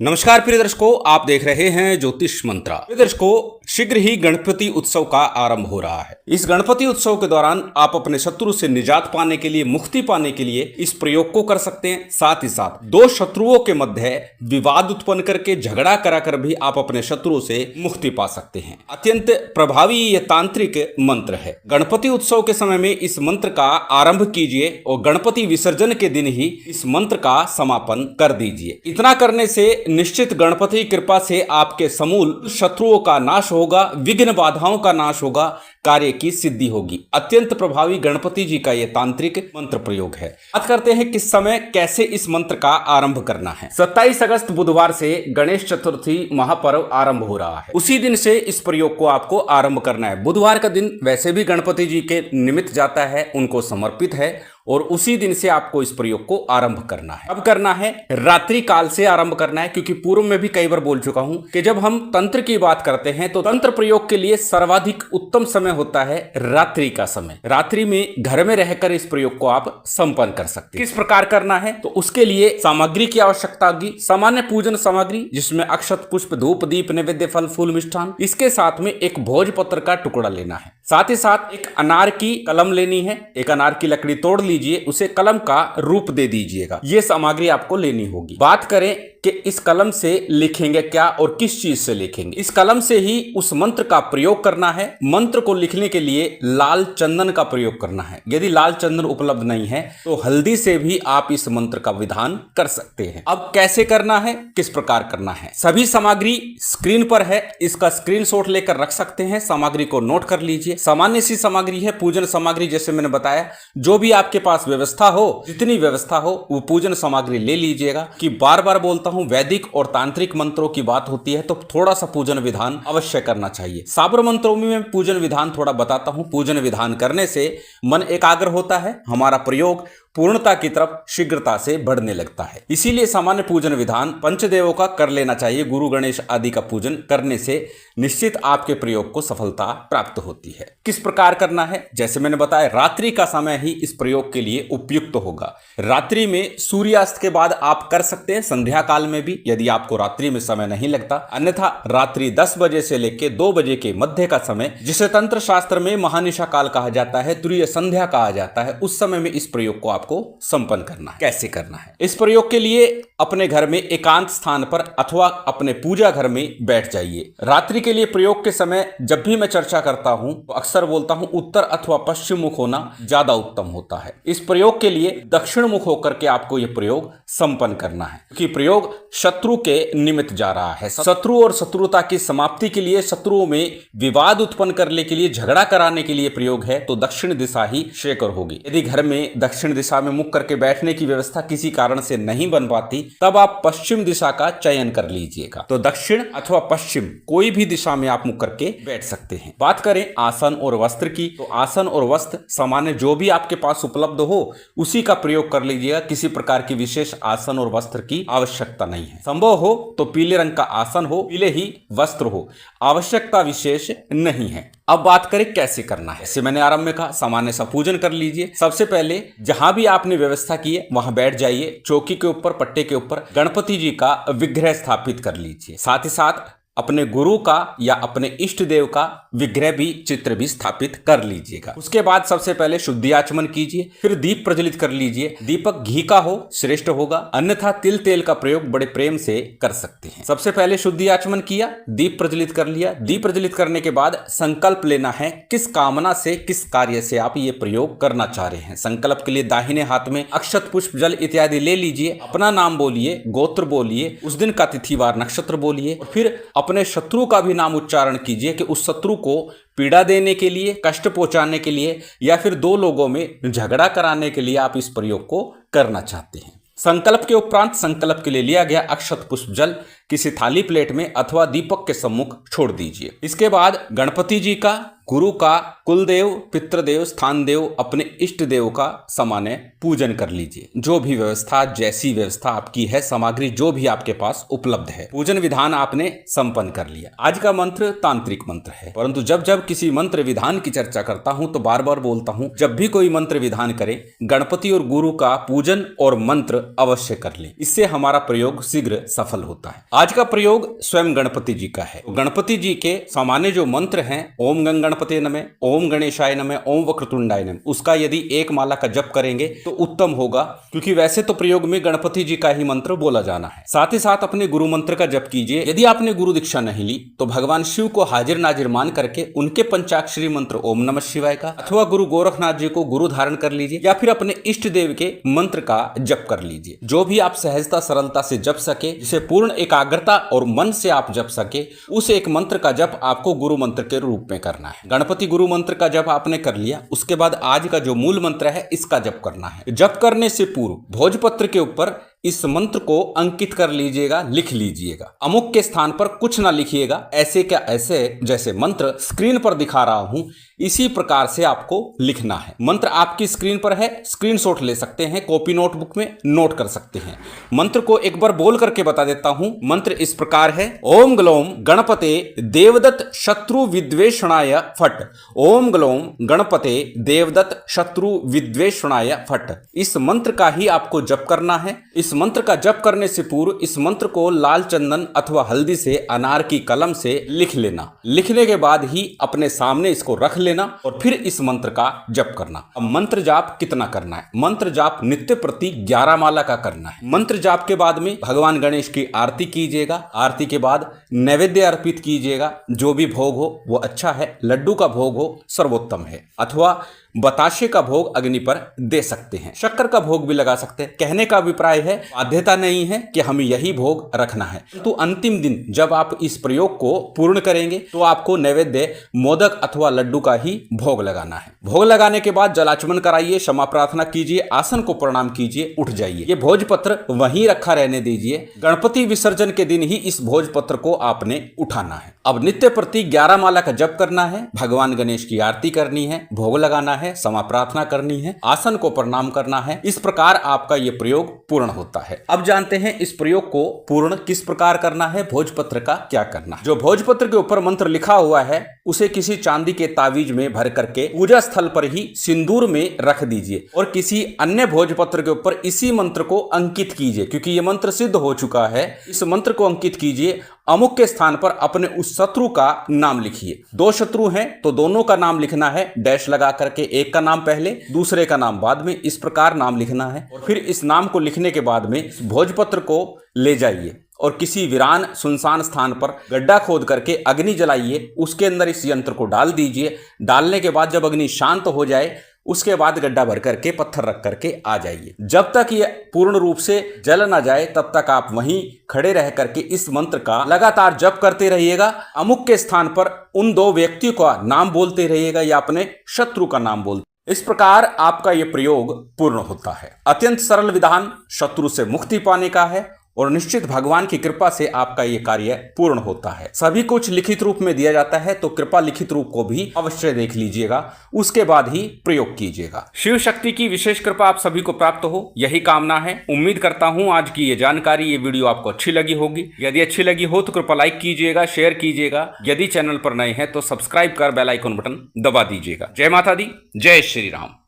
नमस्कार प्रिय दर्शकों, आप देख रहे हैं ज्योतिष मंत्रा। प्रिय दर्शकों, शीघ्र ही गणपति उत्सव का आरंभ हो रहा है। इस गणपति उत्सव के दौरान आप अपने शत्रु से निजात पाने के लिए, मुक्ति पाने के लिए इस प्रयोग को कर सकते हैं। साथ ही साथ दो शत्रुओं के मध्य विवाद उत्पन्न करके, झगड़ा कराकर भी आप अपने शत्रु से मुक्ति पा सकते हैं। अत्यंत प्रभावी यह तांत्रिक मंत्र है। गणपति उत्सव के समय में इस मंत्र का आरंभ कीजिए और गणपति विसर्जन के दिन ही इस मंत्र का समापन कर दीजिए। इतना करने से निश्चित गणपति कृपा से आपके समूल शत्रुओं का नाश होगा, विघ्न बाधाओं का नाश होगा, कार्य की सिद्धि होगी। अत्यंत प्रभावी गणपति जी का यह तांत्रिक मंत्र प्रयोग है। बात करते हैं किस समय कैसे इस मंत्र का आरंभ करना है। 27 अगस्त बुधवार से गणेश चतुर्थी महापर्व आरंभ हो रहा है। उसी दिन से इस प्रयोग को आपको आरंभ करना है। बुधवार का दिन वैसे भी गणपति जी के निमित्त जाता है, उनको समर्पित है और उसी दिन से आपको इस प्रयोग को आरंभ करना है। अब करना है रात्रि काल से आरंभ करना है, क्योंकि पूर्व में भी कई बार बोल चुका हूं कि जब हम तंत्र की बात करते हैं तो तंत्र प्रयोग के लिए सर्वाधिक उत्तम समय होता है रात्रि का समय। रात्रि में घर में रहकर इस प्रयोग को आप संपन्न कर सकते हैं। किस प्रकार करना है तो उसके लिए सामग्री की आवश्यकता होगी। सामान्य पूजन सामग्री जिसमें अक्षत, पुष्प, धूप, दीप, नैवेद्य, फल, फूल, मिष्ठान। इसके साथ में एक भोजपत्र का टुकड़ा लेना है। साथ ही साथ एक अनार की कलम लेनी है। एक अनार की लकड़ी तोड़ लीजिए, उसे कलम का रूप दे दीजिएगा। ये सामग्री आपको लेनी होगी। बात करें कि इस कलम से लिखेंगे क्या और किस चीज से लिखेंगे। इस कलम से ही उस मंत्र का प्रयोग करना है। मंत्र को लिखने के लिए लाल चंदन का प्रयोग करना है। यदि लाल चंदन उपलब्ध नहीं है तो हल्दी से भी आप इस मंत्र का विधान कर सकते हैं। अब कैसे करना है, किस प्रकार करना है, सभी सामग्री स्क्रीन पर है। इसका स्क्रीनशॉट लेकर रख सकते हैं। सामग्री को नोट कर लीजिए। सामान्य सी सामग्री है, पूजन सामग्री जैसे मैंने बताया। जो भी आपके पास व्यवस्था हो, जितनी व्यवस्था हो वो पूजन सामग्री ले लीजिएगा। कि बार बार बोलता हूं, वैदिक और तांत्रिक मंत्रों की बात होती है तो थोड़ा सा पूजन विधान अवश्य करना चाहिए। साबर मंत्रों में मैं पूजन विधान थोड़ा बताता हूं। पूजन विधान करने से मन एकाग्र होता है, हमारा प्रयोग पूर्णता की तरफ शीघ्रता से बढ़ने लगता है। इसीलिए सामान्य पूजन विधान पंचदेवों का कर लेना चाहिए। गुरु गणेश आदि का पूजन करने से निश्चित आपके प्रयोग को सफलता प्राप्त होती है। किस प्रकार करना है, जैसे मैंने बताया, रात्रि का समय ही इस प्रयोग के लिए उपयुक्त होगा। रात्रि में सूर्यास्त के बाद आप कर सकते हैं, संध्या काल में भी, यदि आपको रात्रि में समय नहीं लगता। अन्यथा रात्रि 10 बजे से लेकर 2 बजे के मध्य का समय, जिसे तंत्र शास्त्र में महानिशा काल कहा जाता है, तुरीय संध्या कहा जाता है, उस समय में इस प्रयोग को आपको संपन्न करना है। कैसे करना है, इस प्रयोग के लिए अपने घर में एकांत स्थान पर अथवा अपने पूजा घर में बैठ जाइए। रात्रि के लिए प्रयोग के समय जब भी मैं चर्चा करता हूं तो अक्सर बोलता हूं उत्तर अथवा पश्चिम मुख होना ज्यादा उत्तम होता है। इस प्रयोग के लिए दक्षिण मुख होकर के आपको यह प्रयोग संपन्न करना है, क्योंकि प्रयोग शत्रु के निमित्त जा रहा है। शत्रु और शत्रुता की समाप्ति के लिए, शत्रुओं में विवाद उत्पन्न करने के लिए, झगड़ा कराने के लिए प्रयोग है तो दक्षिण दिशा ही शेकर होगी। यदि घर में दक्षिण दिशा में मुख करके बैठने की व्यवस्था किसी कारण से नहीं बन पाती, तब आप पश्चिम दिशा का चयन कर लीजिएगा। तो दक्षिण अथवा पश्चिम कोई भी दिशा में आप मुख करके बैठ सकते हैं। बात करें आसन और वस्त्र की, तो आसन और वस्त्र सामान्य जो भी आपके पास उपलब्ध हो उसी का प्रयोग कर लीजिएगा। किसी प्रकार की विशेष आसन और वस्त्र की आवश्यकता नहीं है। संभव हो तो पीले रंग का आसन हो, पीले ही वस्त्र हो, आवश्यकता विशेष नहीं है। अब बात करें कैसे करना है। जैसे मैंने आरंभ में कहा, सामान्य सा पूजन कर लीजिए। सबसे पहले जहां भी आपने व्यवस्था की है वहां बैठ जाइए। चौकी के ऊपर, पट्टे के ऊपर गणपति जी का विग्रह स्थापित कर लीजिए। साथ ही साथ अपने गुरु का या अपने इष्ट देव का विग्रह भी, चित्र भी स्थापित कर लीजिएगा। उसके बाद सबसे पहले शुद्धि आचमन कीजिए, फिर दीप प्रज्वलित कर लीजिए। दीपक घी का हो श्रेष्ठ होगा, अन्यथा तिल तेल का प्रयोग बड़े प्रेम से कर सकते हैं। सबसे पहले शुद्धि आचमन किया, दीप प्रज्वलित कर लिया। दीप प्रज्वलित करने के बाद संकल्प लेना है, किस कामना से, किस कार्य से आप ये प्रयोग करना चाह रहे हैं। संकल्प के लिए दाहिने हाथ में अक्षत, पुष्प, जल इत्यादि ले लीजिए। अपना नाम बोलिए, गोत्र बोलिए, उस दिन का तिथिवार नक्षत्र बोलिए और फिर अपने शत्रु का भी नाम उच्चारण कीजिए कि उस शत्रु को पीड़ा देने के लिए, कष्ट पहुंचाने के लिए या फिर दो लोगों में झगड़ा कराने के लिए आप इस प्रयोग को करना चाहते हैं। संकल्प के उपरांत संकल्प के लिए लिया गया अक्षत, पुष्प, जल किसी थाली प्लेट में अथवा दीपक के सम्मुख छोड़ दीजिए। इसके बाद गणपति जी का गुरु का कुलदेव, पितृदेव, स्थान देव, अपने इष्ट देव का सामान्य पूजन कर लीजिए। जो भी व्यवस्था, जैसी व्यवस्था आपकी है, सामग्री जो भी आपके पास उपलब्ध है, पूजन विधान आपने संपन्न कर लिया। आज का मंत्र तांत्रिक मंत्र है, परंतु जब जब किसी मंत्र विधान की चर्चा करता हूं तो बार बार बोलता हूं, जब भी कोई मंत्र विधान करे, गणपति और गुरु का पूजन और मंत्र अवश्य कर ले। इससे हमारा प्रयोग शीघ्र सफल होता है। आज का प्रयोग स्वयं गणपति जी का है। गणपति जी के सामान्य जो मंत्र हैं, ओम गंग गणपते नमः, ओम गणेशाय नमः, ओम वक्रतुंडाय नमः, उसका यदि एक माला का जप करेंगे तो उत्तम होगा, क्योंकि वैसे तो प्रयोग में गणपति जी का ही मंत्र बोला जाना है। साथ ही साथ अपने गुरु मंत्र का जप कीजिए। यदि आपने गुरु दीक्षा नहीं ली तो भगवान शिव को हाजिर नाजिर मान करके उनके पंचाक्षरी मंत्र ओम नमः शिवाय का, अथवा गुरु गोरखनाथ जी को गुरु धारण कर लीजिए, या फिर अपने इष्ट देव के मंत्र का जप कर लीजिए। जो भी आप सहजता सरलता से जप सके, जिसे पूर्ण एकाग्रता और मन से आप जप सके, उस एक मंत्र का जप आपको गुरु मंत्र के रूप में करना है। गणपति गुरु मंत्र का जप आपने कर लिया, उसके बाद आज का जो मूल मंत्र है इसका जप करना है। जप करने से पूर्व भोजपत्र के ऊपर इस मंत्र को अंकित कर लीजिएगा, लिख लीजिएगा। अमुक के स्थान पर कुछ ना लिखिएगा, ऐसे क्या ऐसे जैसे मंत्र स्क्रीन पर दिखा रहा हूं इसी प्रकार से आपको लिखना है। मंत्र आपकी स्क्रीन पर है, स्क्रीनशॉट ले सकते हैं, कॉपी नोटबुक में नोट कर सकते हैं। मंत्र को एक बार बोल करके बता देता हूं। मंत्र इस प्रकार है, ओम ग्लोम गणपते देवदत्त शत्रु विद्वेषणाय फट। ओम ग्लोम गणपते देवदत्त शत्रु विद्वेषणाय फट। इस मंत्र का ही आपको जप करना है। इस मंत्र का जप करने से पूर्व इस मंत्र को लाल चंदन अथवा हल्दी से, अनार की कलम से लिख लेना। लिखने के बाद ही अपने सामने इसको रख लेना और फिर इस मंत्र का जप करना। अब मंत्र जाप कितना करना है? मंत्र जाप नित्य प्रति 11 माला का करना है। मंत्र जाप के बाद में भगवान गणेश की आरती कीजिएगा। आरती के बाद नैवेद्य अर्पित कीजिएगा। जो भी भोग हो वो अच्छा है, लड्डू का भोग हो सर्वोत्तम है, अथवा बताशे का भोग अग्नि पर दे सकते हैं, शक्कर का भोग भी लगा सकते हैं। कहने का अभिप्राय है, बाध्यता नहीं है कि हमें यही भोग रखना है, तो अंतिम दिन जब आप इस प्रयोग को पूर्ण करेंगे तो आपको नैवेद्य मोदक अथवा लड्डू का ही भोग लगाना है। भोग लगाने के बाद जलाचमन कराइए, क्षमा प्रार्थना कीजिए, आसन को प्रणाम कीजिए, उठ जाइए। ये भोजपत्र वहीं रखा रहने दीजिए। गणपति विसर्जन के दिन ही इस भोजपत्र को आपने उठाना है। अब नित्य प्रति 11 माला का जप करना है, भगवान गणेश की आरती करनी है, भोग लगाना है, क्षमा प्रार्थना करनी है, आसन को प्रणाम करना है। इस प्रकार आपका यह प्रयोग पूर्ण होता है। अब जानते हैं इस प्रयोग को पूर्ण किस प्रकार करना है, भोजपत्र का क्या करना है। जो भोजपत्र के ऊपर मंत्र लिखा हुआ है उसे किसी चांदी के तावीज में भर करके पूजा स्थल पर ही सिंदूर में रख दीजिए और किसी अन्य भोजपत्र के ऊपर इसी मंत्र को अंकित कीजिए। क्योंकि यह मंत्र सिद्ध हो चुका है, इस मंत्र को अंकित कीजिए। अमुक के स्थान पर अपने उस शत्रु का नाम लिखिए। 2 शत्रु हैं तो दोनों का नाम लिखना है, डैश लगा करके, एक का नाम पहले दूसरे का नाम बाद में, इस प्रकार नाम लिखना है। और फिर इस नाम को लिखने के बाद में भोजपत्र को ले जाइए और किसी वीरान सुनसान स्थान पर गड्ढा खोद करके अग्नि जलाइए, उसके अंदर इस यंत्र को डाल दीजिए। डालने के बाद जब अग्नि शांत हो जाए उसके बाद गड्ढा भर करके पत्थर रख करके आ जाइए। जब तक ये पूर्ण रूप से जल ना जाए तब तक आप वहीं खड़े रह करके इस मंत्र का लगातार जप करते रहिएगा। अमुक के स्थान पर उन 2 व्यक्तियों का नाम बोलते रहिएगा या अपने शत्रु का नाम बोलते। इस प्रकार आपका यह प्रयोग पूर्ण होता है। अत्यंत सरल विधान, शत्रु से मुक्ति पाने का है और निश्चित भगवान की कृपा से आपका ये कार्य पूर्ण होता है। सभी कुछ लिखित रूप में दिया जाता है, तो कृपा लिखित रूप को भी अवश्य देख लीजिएगा, उसके बाद ही प्रयोग कीजिएगा। शिव शक्ति की विशेष कृपा आप सभी को प्राप्त हो, यही कामना है। उम्मीद करता हूं आज की ये जानकारी, ये वीडियो आपको अच्छी लगी होगी। यदि अच्छी लगी हो तो कृपया लाइक कीजिएगा, शेयर कीजिएगा। यदि चैनल पर नए हैं तो सब्सक्राइब कर बेल आइकन बटन दबा दीजिएगा। जय माता दी, जय श्री राम।